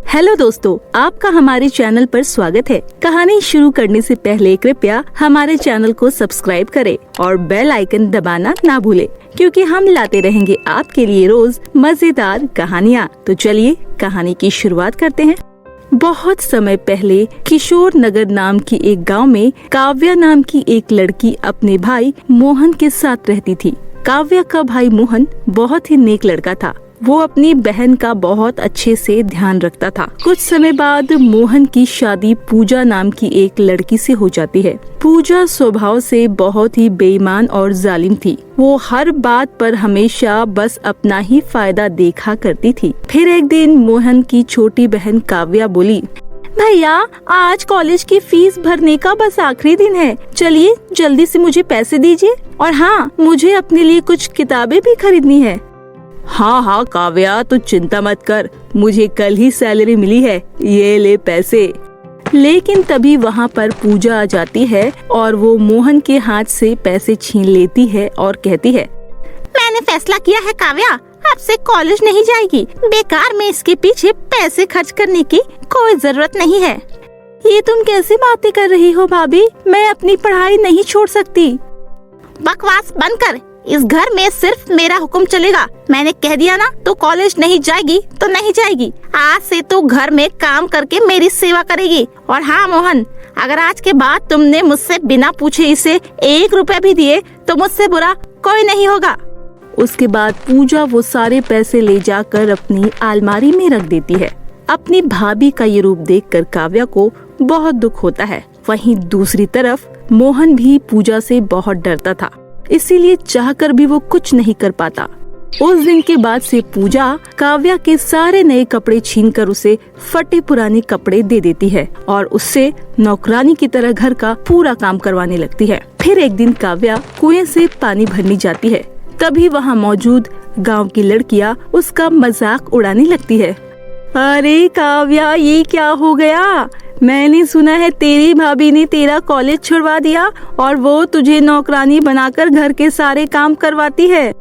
Hello दोस्तों, आपका हमारे चैनल पर स्वागत है। कहानी शुरू करने से पहले कृपया हमारे चैनल को सब्सक्राइब करें और बेल आइकन दबाना ना भूलें, क्योंकि हम लाते रहेंगे आपके लिए रोज मजेदार कहानियाँ। तो चलिए कहानी की शुरुआत करते हैं। बहुत समय पहले किशोर नगर नाम की एक गांव में काव्या नाम की एक लड़की अपने भाई मोहन के साथ रहती थी। काव्या का भाई मोहन बहुत ही नेक लड़का था। वो अपनी बहन का बहुत अच्छे से ध्यान रखता था। कुछ समय बाद मोहन की शादी पूजा नाम की एक लड़की से हो जाती है। पूजा स्वभाव से बहुत ही बेईमान और जालिम थी। वो हर बात पर हमेशा बस अपना ही फायदा देखा करती थी। फिर एक दिन मोहन की छोटी बहन काव्या बोली, भैया आज कॉलेज की फीस भरने का बस आखिरी दिन है, चलिए जल्दी से मुझे पैसे दीजिए, और हाँ मुझे अपने लिए कुछ किताबें भी खरीदनी है। हाँ काव्या, तू चिंता मत कर, मुझे कल ही सैलरी मिली है, ये ले पैसे। लेकिन तभी वहाँ पर पूजा आ जाती है और वो मोहन के हाथ से पैसे छीन लेती है और कहती है, मैंने फैसला किया है काव्या, अब से कॉलेज नहीं जाएगी। बेकार में इसके पीछे पैसे खर्च करने की कोई जरूरत नहीं है। ये तुम कैसी बातें कर रही हो भाभी, मैं अपनी पढ़ाई नहीं छोड़ सकती। बकवास बंद कर, इस घर में सिर्फ मेरा हुक्म चलेगा। मैंने कह दिया ना, तो कॉलेज नहीं जाएगी तो नहीं जाएगी। आज से तो घर में काम करके मेरी सेवा करेगी। और हाँ मोहन, अगर आज के बाद तुमने मुझसे बिना पूछे इसे 1 रुपया भी दिए तो मुझसे बुरा कोई नहीं होगा। उसके बाद पूजा वो सारे पैसे ले जाकर अपनी अलमारी में रख देती है। अपनी भाभी का ये रूप देखकर काव्या को बहुत दुख होता है। वहीं दूसरी तरफ मोहन भी पूजा से बहुत डरता था, इसीलिए चाहकर भी वो कुछ नहीं कर पाता। उस दिन के बाद से पूजा काव्या के सारे नए कपड़े छीनकर उसे फटे पुराने कपड़े दे देती है और उससे नौकरानी की तरह घर का पूरा काम करवाने लगती है। फिर एक दिन काव्या कुएं से पानी भरने जाती है। तभी वहाँ मौजूद गांव की लड़कियां उसका मजाक उड़ाने लगती है। अरे काव्या, ये क्या हो गया? मैंने सुना है तेरी भाभी ने तेरा कॉलेज छुड़वा दिया और वो तुझे नौकरानी बनाकर घर के सारे काम करवाती है।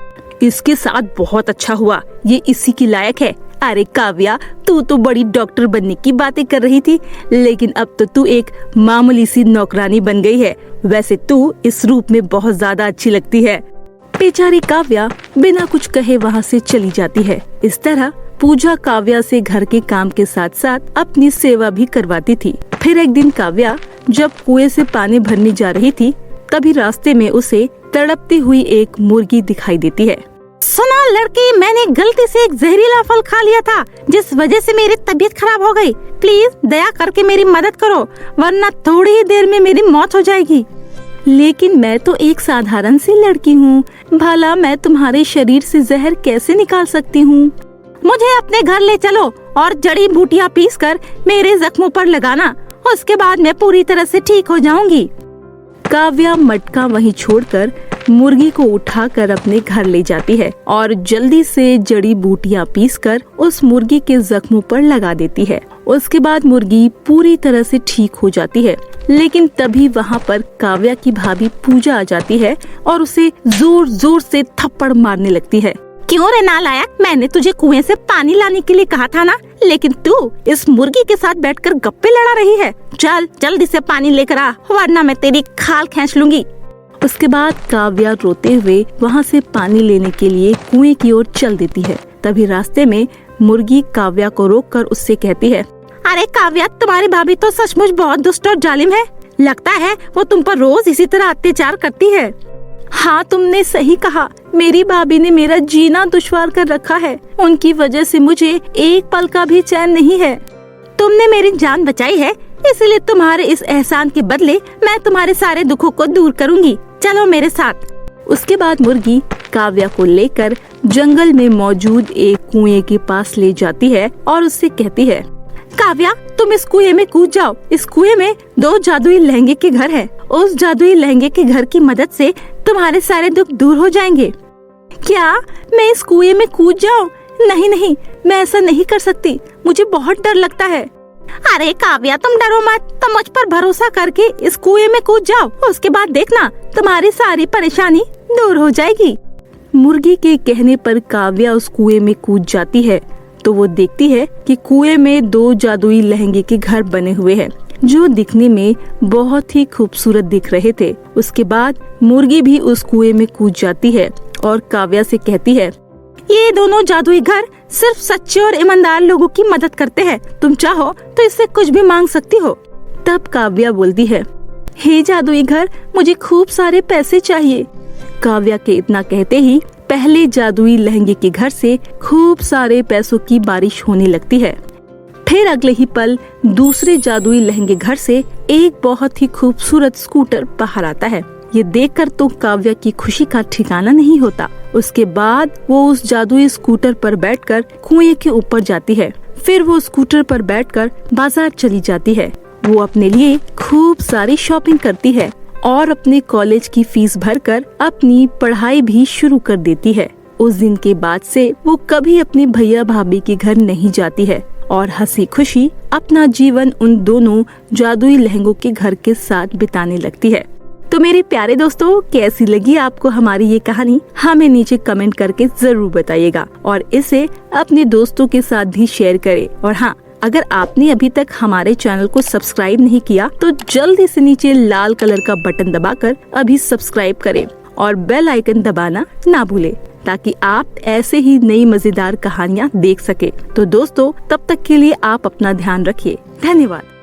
इसके साथ बहुत अच्छा हुआ, ये इसी की लायक है। अरे काव्या, तू तो बड़ी डॉक्टर बनने की बातें कर रही थी, लेकिन अब तो तू एक मामूली सी नौकरानी बन गई है। वैसे तू इस रूप में बहुत ज्यादा अच्छी लगती है। बेचारी काव्या बिना कुछ कहे वहाँ से चली जाती है। इस तरह पूजा काव्या से घर के काम के साथ साथ अपनी सेवा भी करवाती थी। फिर एक दिन काव्या जब कुएं से पानी भरने जा रही थी, तभी रास्ते में उसे तड़पती हुई एक मुर्गी दिखाई देती है। सुना लड़की, मैंने गलती से एक जहरीला फल खा लिया था, जिस वजह से मेरी तबीयत खराब हो गई। प्लीज दया करके मेरी मदद करो, वरना थोड़ी ही देर में मेरी मौत हो जाएगी। लेकिन मैं तो एक साधारण सी लड़की हूँ, भला मैं तुम्हारे शरीर से जहर कैसे निकाल सकती हूँ? मुझे अपने घर ले चलो और जड़ी बूटियाँ पीसकर मेरे जख्मों पर लगाना, उसके बाद मैं पूरी तरह से ठीक हो जाऊंगी। काव्या मटका वहीं छोड़कर मुर्गी को उठाकर अपने घर ले जाती है और जल्दी से जड़ी बूटियाँ पीसकर उस मुर्गी के जख्मों पर लगा देती है। उसके बाद मुर्गी पूरी तरह से ठीक हो जाती है। लेकिन तभी वहाँ पर काव्या की भाभी पूजा आ जाती है और उसे जोर जोर से थप्पड़ मारने लगती है। क्यों रे नालायक, मैंने तुझे कुएं से पानी लाने के लिए कहा था ना, लेकिन तू इस मुर्गी के साथ बैठकर गप्पे लड़ा रही है। चल जल्दी से पानी लेकर आ, वरना मैं तेरी खाल खींच लूंगी। उसके बाद काव्या रोते हुए वहाँ से पानी लेने के लिए कुएं की ओर चल देती है। तभी रास्ते में मुर्गी काव्या को रोककर उससे कहती है, अरे काव्या, तुम्हारी भाभी तो सचमुच बहुत दुष्ट और जालिम है। लगता है वो तुम पर रोज इसी तरह अत्याचार करती है। हाँ, तुमने सही कहा, मेरी भाभी ने मेरा जीना दुश्वार कर रखा है। उनकी वजह से मुझे एक पल का भी चैन नहीं है। तुमने मेरी जान बचाई है, इसलिए तुम्हारे इस एहसान के बदले मैं तुम्हारे सारे दुखों को दूर करूंगी। चलो मेरे साथ। उसके बाद मुर्गी काव्या को लेकर जंगल में मौजूद एक कुएं के पास ले जाती है और उससे कहती है, काव्या, तुम इस कुएं में कूद जाओ। इस कुएं में 2 जादुई लहंगे के घर है। उस जादुई लहंगे के घर की मदद से तुम्हारे सारे दुख दूर हो जाएंगे। क्या मैं इस कुएं में कूद जाऊं? नहीं, मैं ऐसा नहीं कर सकती, मुझे बहुत डर लगता है। अरे काव्या, तुम डरो मत, तुम मुझ पर भरोसा करके इस कुएं में कूद जाओ, उसके बाद देखना तुम्हारी सारी परेशानी दूर हो जाएगी। मुर्गी के कहने पर काव्या उस कुएं में कूद जाती है। तो वो देखती है कि कुएं में 2 जादुई लहंगे के घर बने हुए हैं जो दिखने में बहुत ही खूबसूरत दिख रहे थे। उसके बाद मुर्गी भी उस कुएं में कूद जाती है और काव्या से कहती है, ये दोनों जादुई घर सिर्फ सच्चे और ईमानदार लोगों की मदद करते हैं। तुम चाहो तो इससे कुछ भी मांग सकती हो। तब काव्या बोलती है, हे जादुई घर, मुझे खूब सारे पैसे चाहिए। काव्या के इतना कहते ही पहले जादुई लहंगे के घर से खूब सारे पैसों की बारिश होने लगती है। फिर अगले ही पल दूसरे जादुई लहंगे घर से एक बहुत ही खूबसूरत स्कूटर बाहर आता है। ये देखकर तो काव्या की खुशी का ठिकाना नहीं होता। उसके बाद वो उस जादुई स्कूटर पर बैठकर कुएं के ऊपर जाती है। फिर वो स्कूटर पर बैठकर बाजार चली जाती है। वो अपने लिए खूब सारी शॉपिंग करती है और अपने कॉलेज की फीस भरकर अपनी पढ़ाई भी शुरू कर देती है। उस दिन के बाद से वो कभी अपने भैया भाभी के घर नहीं जाती है और हंसी खुशी अपना जीवन उन दोनों जादुई लहंगों के घर के साथ बिताने लगती है। तो मेरे प्यारे दोस्तों, कैसी लगी आपको हमारी ये कहानी? हमें नीचे कमेंट करके जरूर बताइएगा और इसे अपने दोस्तों के साथ भी शेयर करें। और हाँ, अगर आपने अभी तक हमारे चैनल को सब्सक्राइब नहीं किया तो जल्दी से नीचे लाल कलर का बटन दबाकर अभी सब्सक्राइब करें और बेल आइकन दबाना ना भूलें ताकि आप ऐसे ही नई मजेदार कहानियाँ देख सके। तो दोस्तों, तब तक के लिए आप अपना ध्यान रखिए। धन्यवाद।